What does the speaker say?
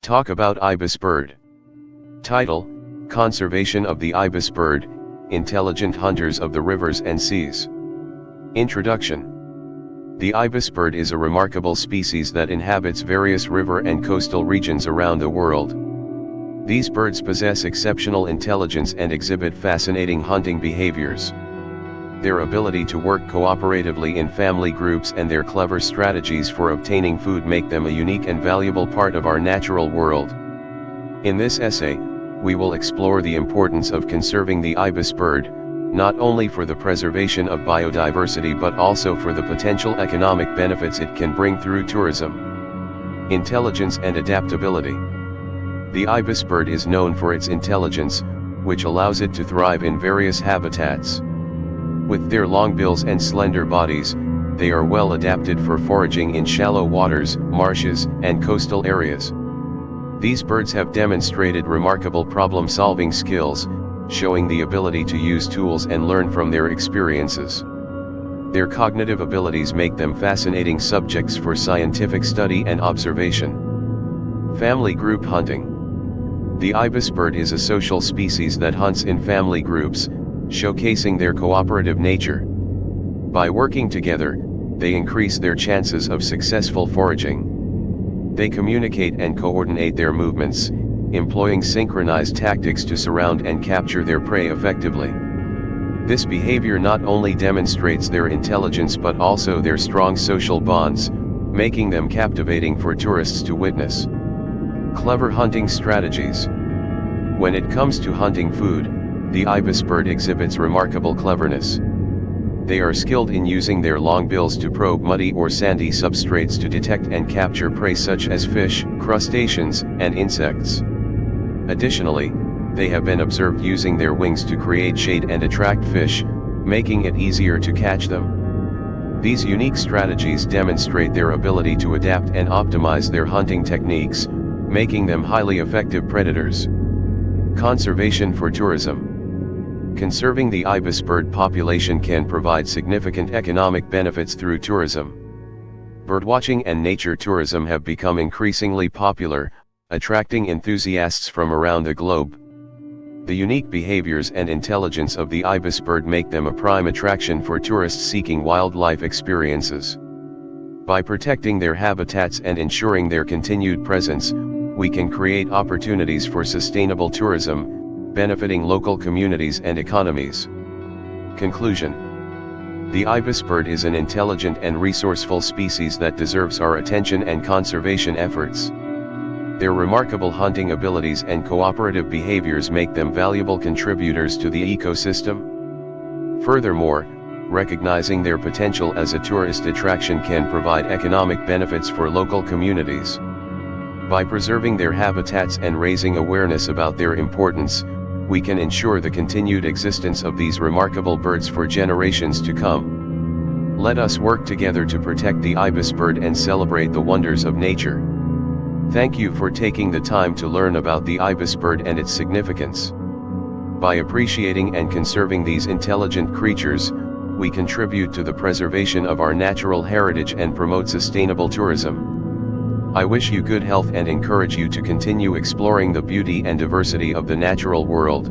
Talk about Ibis bird. Title: Conservation of the Ibis bird, Intelligent Hunters of the Rivers and Seas. Introduction. The ibis bird is a remarkable species that inhabits various river and coastal regions around the world. These birds possess exceptional intelligence and exhibit fascinating hunting behaviors. Their ability to work cooperatively in family groups and their clever strategies for obtaining food make them a unique and valuable part of our natural world. In this essay, we will explore the importance of conserving the ibis bird, not only for the preservation of biodiversity but also for the potential economic benefits it can bring through tourism. Intelligence and adaptability. The ibis bird is known for its intelligence, which allows it to thrive in various habitats. With their long bills and slender bodies, they are well adapted for foraging in shallow waters, marshes, and coastal areas. These birds have demonstrated remarkable problem-solving skills, showing the ability to use tools and learn from their experiences. Their cognitive abilities make them fascinating subjects for scientific study and observation. Family group hunting. The ibis bird is a social species that hunts in family groups, showcasing their cooperative nature. By working together, they increase their chances of successful foraging. They communicate and coordinate their movements, employing synchronized tactics to surround and capture their prey effectively. This behavior not only demonstrates their intelligence but also their strong social bonds, making them captivating for tourists to witness. Clever hunting strategies. When it comes to hunting food, the ibis bird exhibits remarkable cleverness. They are skilled in using their long bills to probe muddy or sandy substrates to detect and capture prey such as fish, crustaceans, and insects. Additionally, they have been observed using their wings to create shade and attract fish, making it easier to catch them. These unique strategies demonstrate their ability to adapt and optimize their hunting techniques, making them highly effective predators. Conservation for tourism. Conserving the ibis bird population can provide significant economic benefits through tourism. Birdwatching and nature tourism have become increasingly popular, attracting enthusiasts from around the globe. The unique behaviors and intelligence of the ibis bird make them a prime attraction for tourists seeking wildlife experiences. By protecting their habitats and ensuring their continued presence, we can create opportunities for sustainable tourism, benefiting local communities and economies. Conclusion. The ibis bird is an intelligent and resourceful species that deserves our attention and conservation efforts. Their remarkable hunting abilities and cooperative behaviors make them valuable contributors to the ecosystem. Furthermore, recognizing their potential as a tourist attraction can provide economic benefits for local communities. By preserving their habitats and raising awareness about their importance, we can ensure the continued existence of these remarkable birds for generations to come. Let us work together to protect the ibis bird and celebrate the wonders of nature. Thank you for taking the time to learn about the ibis bird and its significance. By appreciating and conserving these intelligent creatures, we contribute to the preservation of our natural heritage and promote sustainable tourism. I wish you good health and encourage you to continue exploring the beauty and diversity of the natural world.